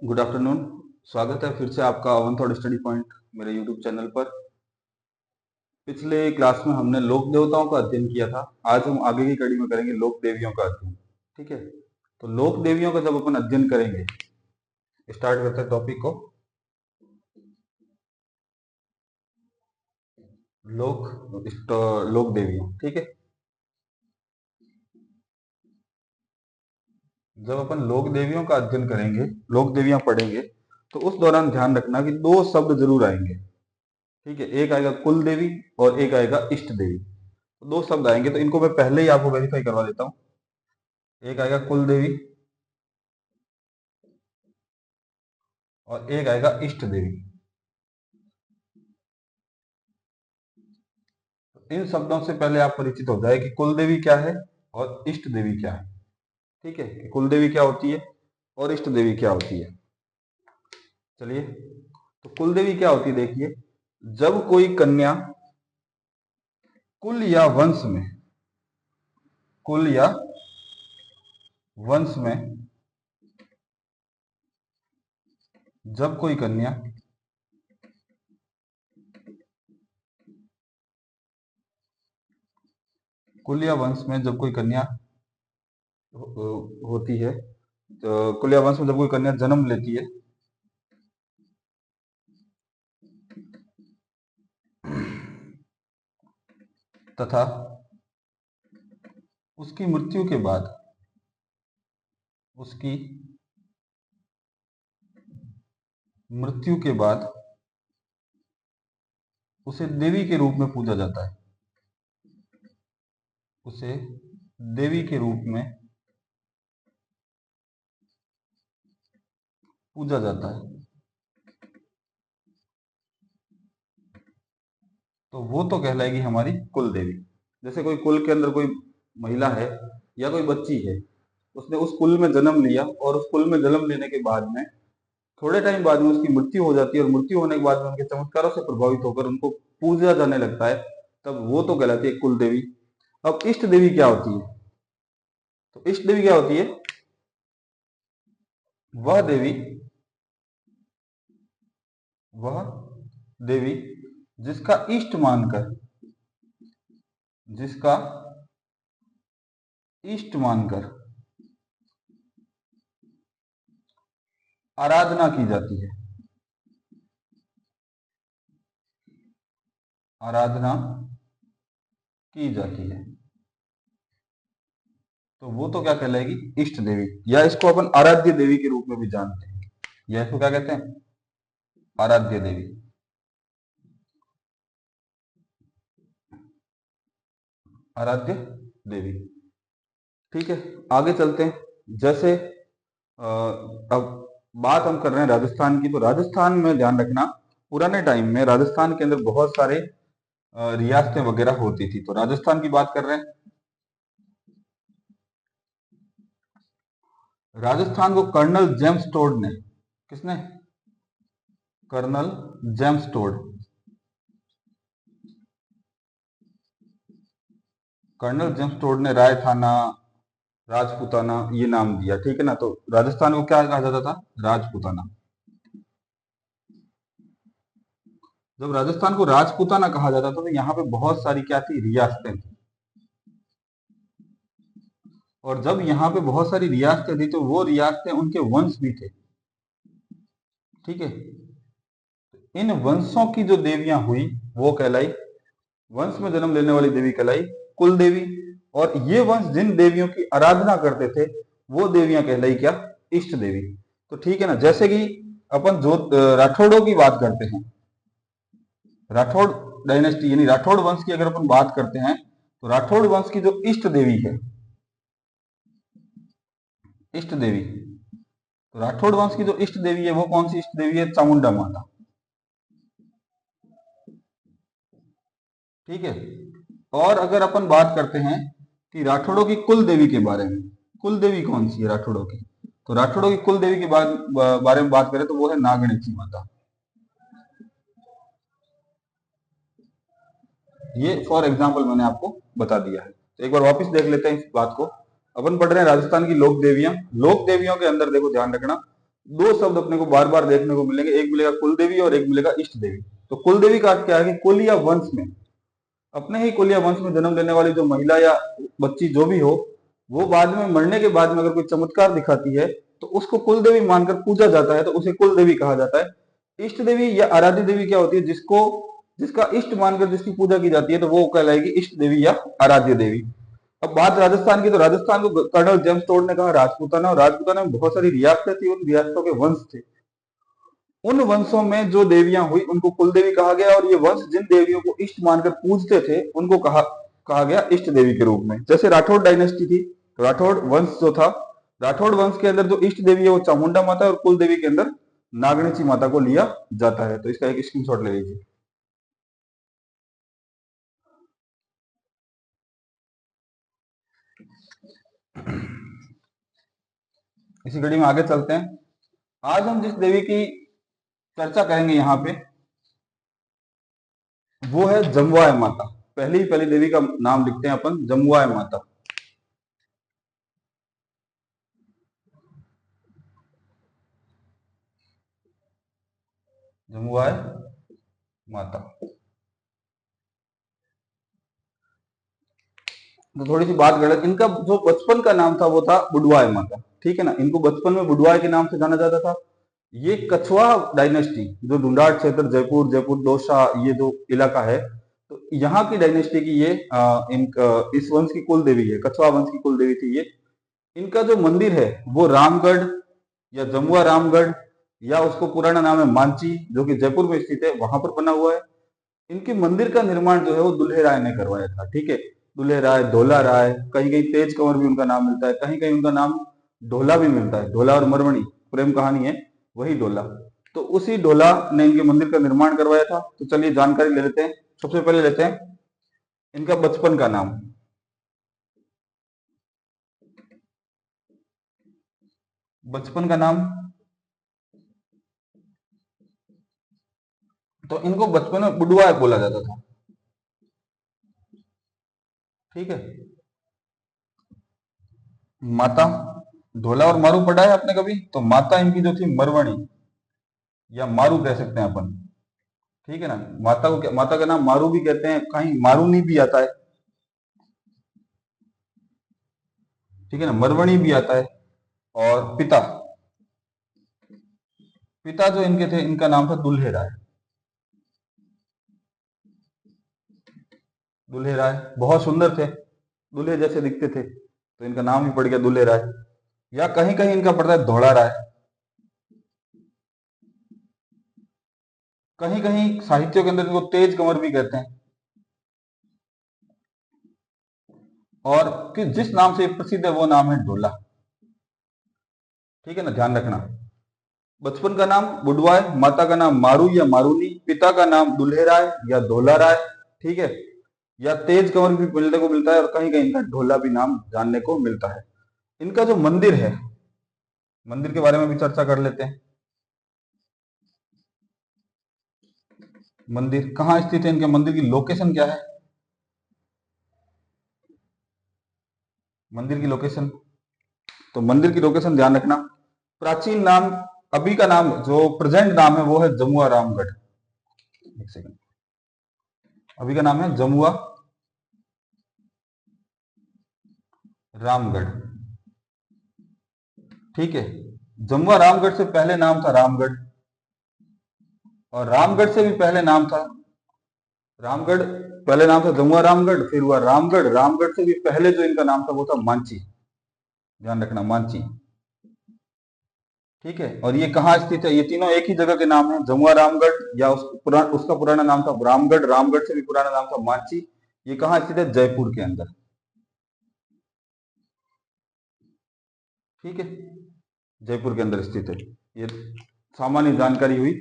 Good afternoon. स्वागत है फिर से आपका वन थॉट स्टडी पॉइंट मेरे यूट्यूब चैनल पर। पिछले क्लास में हमने लोक देवताओं का अध्ययन किया था। आज हम आगे की कड़ी में करेंगे लोक देवियों का अध्ययन। ठीक है, तो लोक देवियों का जब अपन अध्ययन करेंगे, स्टार्ट करते हैं टॉपिक को। लोक देवियों। ठीक है, जब अपन लोक देवियों का अध्ययन करेंगे, लोक देवियां पढ़ेंगे, तो उस दौरान ध्यान रखना कि दो शब्द जरूर आएंगे। ठीक है, एक आएगा कुल देवी और एक आएगा इष्ट देवी। तो दो शब्द आएंगे, तो इनको मैं पहले ही आपको वेरीफाई करवा देता हूँ। एक आएगा कुल देवी और एक आएगा इष्ट देवी। इन शब्दों से पहले आप परिचित हो जाए कि कुल देवी क्या है और इष्ट देवी क्या है। ठीक है, कि कुल देवी क्या होती है और इष्ट देवी क्या होती है। चलिए, तो कुल देवी क्या होती है देखिए। जब कोई कन्या कुल या वंश में, कुल या वंश में, जब कोई कन्या कुल या वंश में जब कोई कन्या होती है, तो कुल या वंश में जब कोई कन्या जन्म लेती है, तथा उसकी मृत्यु के बाद, उसकी मृत्यु के बाद उसे देवी के रूप में पूजा जाता है। उसे देवी के रूप में पूजा जाता है। तो वो तो कहलाएगी हमारी कुल देवी। जैसे कोई कुल के अंदर कोई महिला है या कोई बच्ची है, उसने उस कुल में जन्म लिया और उस कुल में जन्म लेने के बाद में थोड़े टाइम बाद में उसकी मृत्यु हो जाती है और मृत्यु होने के बाद में उनके चमत्कारों से प्रभावित होकर उनको पूजा जाने लगता है, तब वो तो कहलाती है कुल देवी। अब इष्ट देवी क्या होती है? तो इष्ट देवी क्या होती है? वह देवी, वह देवी जिसका इष्ट मानकर, जिसका इष्ट मानकर आराधना की जाती है, आराधना की जाती है। तो वो तो क्या कहलाएगी? इष्ट देवी, या इसको अपन आराध्य देवी के रूप में भी जानते हैं। या इसको क्या कहते हैं? आराध्य देवी। आराध्य देवी। ठीक है, आगे चलते हैं। जैसे अब बात हम कर रहे हैं राजस्थान की, तो राजस्थान में ध्यान रखना, पुराने टाइम में राजस्थान के अंदर बहुत सारे रियासतें वगैरह होती थी। तो राजस्थान की बात कर रहे हैं। राजस्थान को कर्नल जेम्स टोड ने, किसने? Colonel James Tod, colonel James Tod ने रायथाना, राजपूताना ये नाम दिया। ठीक है ना, तो राजस्थान को क्या कहा जाता था? राजपूताना। जब राजस्थान को राजपूताना कहा जाता था, तो यहाँ पे बहुत सारी क्या थी? रियासतें थी। और जब यहाँ पे बहुत सारी रियासतें थी, तो वो रियासतें उनके वंश भी थे। ठीक है, इन वंशों की जो देवियां हुई वो कहलाई, वंश में जन्म लेने वाली देवी कहलाई कुल देवी। और ये वंश जिन देवियों की आराधना करते थे, वो देवियां कहलाई क्या? इष्ट देवी। तो ठीक है ना, जैसे कि अपन जो राठौड़ों की बात करते हैं, राठौड़ डायनेस्टी यानी राठौड़ वंश की अगर अपन बात करते हैं, तो राठौड़ वंश की जो इष्ट देवी है, इष्ट देवी, तो राठौड़ वंश की जो इष्ट देवी है वो कौन सी इष्ट देवी है? चामुंडा माता। ठीक है, और अगर अपन बात करते हैं कि राठौड़ों की कुल देवी के बारे में, कुल देवी कौन सी है राठौड़ों की? तो राठौड़ों की कुल देवी के बारे में बात करें तो वो है नागणेची माता। ये फॉर एग्जाम्पल मैंने आपको बता दिया है। तो एक बार वापस देख लेते हैं इस बात को। अपन पढ़ रहे हैं राजस्थान की लोक देवियां। लोक देवियों के अंदर देखो, ध्यान रखना, दो शब्द अपने को बार बार देखने को मिलेंगे, एक मिलेगा कुल देवी और एक मिलेगा इष्ट देवी। तो कुल देवी का अर्थ क्या है कि कुल या वंश में, अपने ही कुल या वंश में जन्म लेने वाली जो महिला या बच्ची जो भी हो, वो बाद में मरने के बाद में अगर कोई चमत्कार दिखाती है तो उसको कुल देवी मानकर पूजा जाता है, तो उसे कुल देवी कहा जाता है। इष्ट देवी या आराध्य देवी क्या होती है, जिसको जिसका इष्ट मानकर जिसकी पूजा की जाती है तो वो कहलाएगी इष्ट देवी या आराध्य देवी। अब बात राजस्थान की, तो राजस्थान को कर्नल जेम्स टोड ने कहा राजपूताना, और राजपूताना में बहुत सारी रियासतें थी, उन रियासतों के वंश थे। उन वंशों में जो देवियां हुई उनको कुल देवी कहा गया, और ये वंश जिन देवियों को इष्ट मानकर पूजते थे उनको कहा गया इष्ट देवी के रूप में। जैसे राठौड़ डायनेस्टी थी, तो राठौड़ वंश जो था, राठौड़ वंश के अंदर जो इष्ट देवी है वो चामुंडा माता है, और कुल देवी के अंदर नागणेची माता को लिया जाता है। तो इसका एक स्क्रीनशॉट ले लीजिए। इसी कड़ी में आगे चलते हैं। आज हम जिस देवी की चर्चा करेंगे यहाँ पे, वो है जमुआय माता। पहली देवी का नाम लिखते हैं अपन, जमुआय माता। जमुआय माता। तो थोड़ी सी बात कर ले, इनका जो बचपन का नाम था वो था बुडवाय माता, ठीक है ना। इनको बचपन में बुडवाय के नाम से जाना जाता था। ये कछवा डायनेस्टी, जो ढूंढाड़ क्षेत्र, जयपुर, जयपुर दोसा, ये जो इलाका है, तो यहाँ की डायनेस्टी की ये इस वंश की कुल देवी है, कछवा वंश की कुल देवी थी ये। इनका जो मंदिर है वो रामगढ़ या जमुआ रामगढ़, या उसको पुराना नाम है मांची, जो कि जयपुर में स्थित है, वहां पर बना हुआ है। इनके मंदिर का निर्माण जो है वो दुल्हे राय ने करवाया था, ठीक है। दुल्हे राय, ढोला राय, कहीं कहीं तेज कंवर भी उनका नाम मिलता है, कहीं कहीं उनका नाम ढोला भी मिलता है। ढोला और मरवणी प्रेम कहानी है, वही ढोला। तो उसी ढोला ने इनके मंदिर का निर्माण करवाया था। तो चलिए जानकारी ले लेते हैं। सबसे पहले लेते हैं इनका बचपन का नाम। बचपन का नाम, तो इनको बचपन में बुडवा बोला जाता था, ठीक है। माता, ढोला और मारू पढ़ा है आपने कभी, तो माता इनकी जो थी मरवणी, या मारू कह सकते हैं अपन, ठीक है ना। माता को माता का नाम मारू भी कहते हैं, कहीं मारूनी भी आता है, ठीक है ना, मरवणी भी आता है। और पिता, पिता जो इनके थे, इनका नाम था दुल्हे राय। दुल्हे राय बहुत सुंदर थे, दुल्हे जैसे दिखते थे, तो इनका नाम ही पड़ गया दुल्हे राय। या कहीं कहीं इनका पड़ता है धौड़ा राय। कहीं कहीं साहित्यों के अंदर इनको तेज कंवर भी कहते हैं। और कि जिस नाम से प्रसिद्ध है वो नाम है ढोला, ठीक है ना, ध्यान रखना। बचपन का नाम बुडवाय, माता का नाम मारू या मारूनी, पिता का नाम दुल्हे राय या धोला राय, ठीक है। या तेज कंवर भी मिलने को मिलता है, और कहीं कहीं इनका ढोला भी नाम जानने को मिलता है। इनका जो मंदिर है, मंदिर के बारे में भी चर्चा कर लेते हैं। मंदिर कहाँ स्थित है, इनके मंदिर की लोकेशन क्या है, मंदिर की लोकेशन। तो मंदिर की लोकेशन ध्यान रखना। प्राचीन नाम, अभी का नाम, जो प्रेजेंट नाम है वो है जमुआ रामगढ़। एक सेकंड, अभी का नाम है जमुआ रामगढ़, ठीक है। जमुआ रामगढ़ से पहले नाम था रामगढ़, और रामगढ़ से भी पहले नाम था रामगढ़। पहले नाम था जमुआ रामगढ़, फिर हुआ रामगढ़। रामगढ़ से भी पहले जो इनका नाम था वो था मांची, ध्यान रखना, मांची, ठीक है। और ये कहाँ स्थित है, ये तीनों एक ही जगह के नाम है, जमुआ रामगढ़, या उसका पुराना नाम था रामगढ़, रामगढ़ से भी पुराना नाम था मांची। ये कहाँ स्थित है, जयपुर के अंदर, ठीक है, जयपुर के अंदर स्थित है। ये सामान्य जानकारी हुई।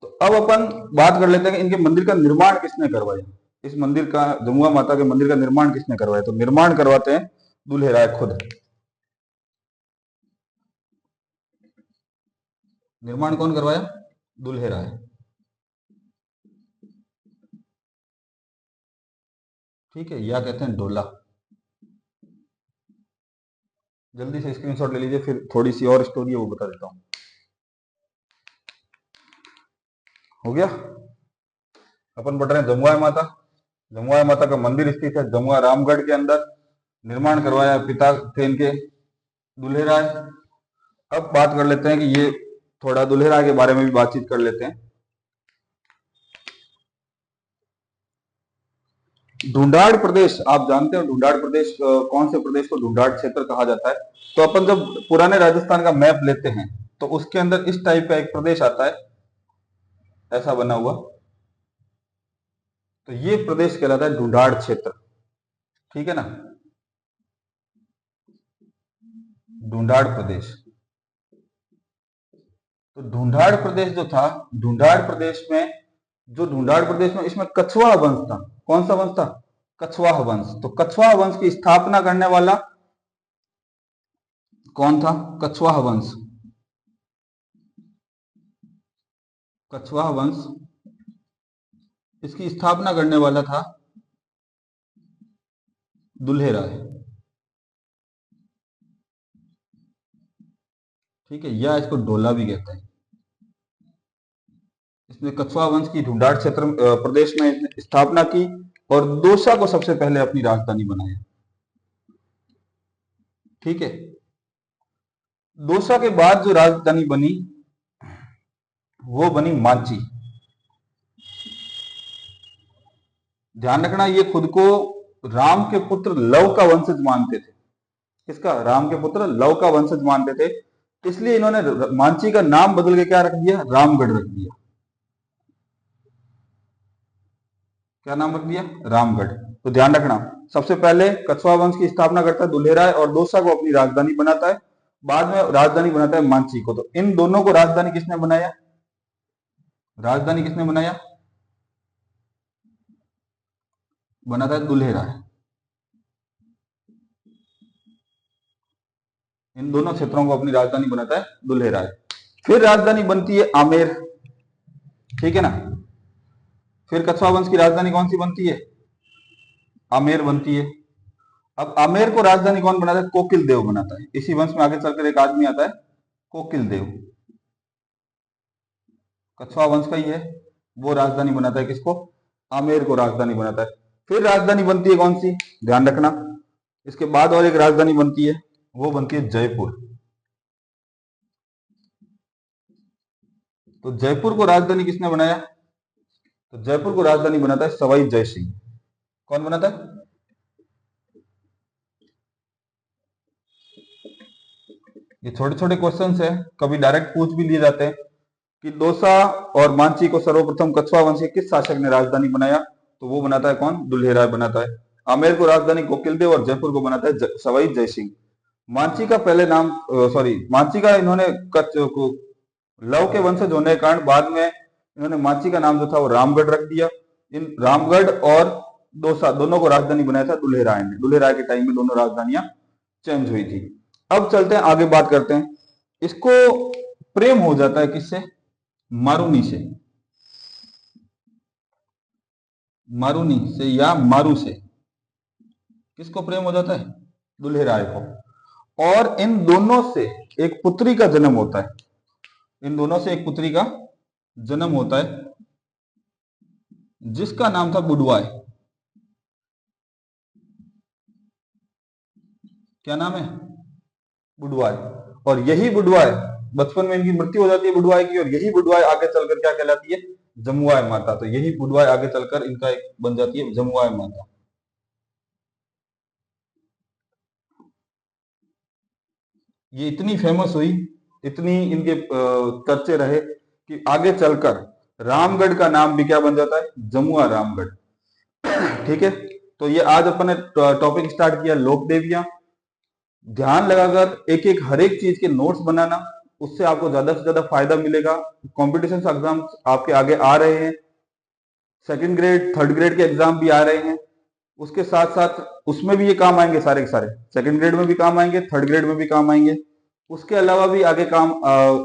तो अब अपन बात कर लेते हैं कि इनके मंदिर का निर्माण किसने करवाया। इस मंदिर का, जमुआ माता के मंदिर का निर्माण किसने करवाया, तो निर्माण करवाते हैं दुल्हे राय खुद। निर्माण कौन करवाया, दुल्हे राय, ठीक है। या कहते हैं डोला। जल्दी से स्क्रीनशॉट ले लीजिए, फिर थोड़ी सी और स्टोरी है वो बता देता हूँ। हो गया। अपन बढ़ रहे हैं जमुआ माता। जमुआ माता का मंदिर स्थित है जमुआ रामगढ़ के अंदर। निर्माण करवाया पिता थे इनके दुल्हे राय। अब बात कर लेते हैं कि ये थोड़ा दुल्हे राय के बारे में भी बातचीत कर लेते हैं। ढूंढाड़ प्रदेश, आप जानते हो ढूंढाड़ प्रदेश, कौन से प्रदेश को ढूंढाड़ क्षेत्र कहा जाता है? तो अपन जब पुराने राजस्थान का मैप लेते हैं तो उसके अंदर इस टाइप का एक प्रदेश आता है, ऐसा बना हुआ। तो ये प्रदेश कहलाता है ढूंढाड़ क्षेत्र, ठीक है ना, ढूंढाड़ प्रदेश। तो ढूंढाड़ प्रदेश जो था, ढूंढाड़ प्रदेश में इसमें कछवाहा वंश था। कौन सा वंश था? कछवाहा वंश। तो कछवाहा वंश की स्थापना करने वाला कौन था? कछवाहा वंश। कछवाहा वंश, इसकी स्थापना करने वाला था दुल्हे राय, ठीक है, या इसको डोला भी कहते हैं। इसने कछवाहा वंश की ढूंढाड़ क्षेत्र प्रदेश में स्थापना की और दौसा को सबसे पहले अपनी राजधानी बनाया, ठीक है। दौसा के बाद जो राजधानी बनी वो बनी मांची। ध्यान रखना, ये खुद को राम के पुत्र लव का वंशज मानते थे। किसका? राम के पुत्र लव का वंशज मानते थे, इसलिए इन्होंने मांची का नाम बदल के क्या रख दिया? रामगढ़ रख दिया। क्या नाम रख दिया? रामगढ़। तो ध्यान रखना, सबसे पहले कछवाहा वंश की स्थापना करता है दुल्हे राय और दौसा को अपनी राजधानी बनाता है, बाद में राजधानी बनाता है मांची को। तो इन दोनों को राजधानी किसने बनाया? राजधानी किसने बनाया? बनाता है दुल्हे राय। इन दोनों क्षेत्रों को अपनी राजधानी बनाता है दुल्हे राय। फिर राजधानी बनती है आमेर, ठीक है ना। फिर कछवाहा वंश की राजधानी कौन सी बनती है? आमेर बनती है। अब आमेर को राजधानी कौन बनाता है? कोकिल देव बनाता है। इसी वंश में आगे चलकर एक आदमी आता है कोकिल देव, कछवाहा वंश का ही है, वो राजधानी बनाता है किसको? आमेर को राजधानी बनाता है। फिर राजधानी बनती है कौन सी? ध्यान रखना, इसके बाद और एक राजधानी बनती है, वो बनती है जयपुर। तो जयपुर को राजधानी किसने बनाया? तो जयपुर को राजधानी बनाता है सवाई जय सिंह। कौन बनाता है? ये छोटे छोटे क्वेश्चंस है, कभी डायरेक्ट पूछ भी लिए जाते हैं कि दौसा और मांची को सर्वप्रथम कछवाहा वंश के किस शासक ने राजधानी बनाया? तो वो बनाता है कौन? दुल्हे राय बनाता है। आमेर को राजधानी कोकिल देव और जयपुर को बनाता है सवाई जय सिंह। मांची का पहले नाम मांची का इन्होंने लव के वंशज होने के कारण बाद में इन्होंने मांची का नाम जो था वो रामगढ़ रख दिया। इन रामगढ़ और दौसा दोनों को राजधानी बनाया था दुल्हे राय ने। दुल्हे राय के टाइम में दोनों राजधानियां चेंज हुई थी। अब चलते हैं आगे, बात करते हैं। इसको प्रेम हो जाता है किससे? मारुनी से, मारुनी से या मारू से। किसको प्रेम हो जाता है? दुल्हे राय को। और इन दोनों से एक पुत्री का जन्म होता है, इन दोनों से एक पुत्री का जन्म होता है जिसका नाम था बुडवाय। क्या नाम है? बुडवाय। और यही बुडवाय, बचपन में इनकी मृत्यु हो जाती है बुडवाय की, और यही बुडवाय आगे चलकर क्या कहलाती है? जमुआय माता। तो यही बुडवाय आगे चलकर इनका एक बन जाती है जमुआय माता। ये इतनी फेमस हुई, इतनी इनके चर्चे रहे कि आगे चलकर रामगढ़ का नाम भी क्या बन जाता है? जमुआ रामगढ़, ठीक है। तो ये आज अपन ने टॉपिक स्टार्ट किया लोक देवियां। ध्यान लगाकर एक एक हर एक चीज के नोट्स बनाना, उससे आपको ज्यादा से ज्यादा फायदा मिलेगा। कॉम्पिटिशन एग्जाम आपके आगे आ रहे हैं, सेकंड ग्रेड थर्ड ग्रेड के एग्जाम भी आ रहे हैं, उसके साथ साथ उसमें भी ये काम आएंगे सारे के सारे। सेकंड ग्रेड में भी काम आएंगे, थर्ड ग्रेड में भी काम आएंगे। उसके अलावा भी आगे काम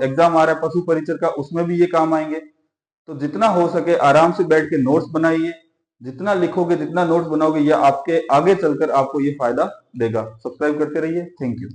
एग्जाम आ रहा है पशु परिचर का, उसमें भी ये काम आएंगे। तो जितना हो सके आराम से बैठ के नोट्स बनाइए। जितना लिखोगे, जितना नोट्स बनाओगे, ये आपके आगे चलकर आपको ये फायदा देगा। सब्सक्राइब करते रहिए। Thank you.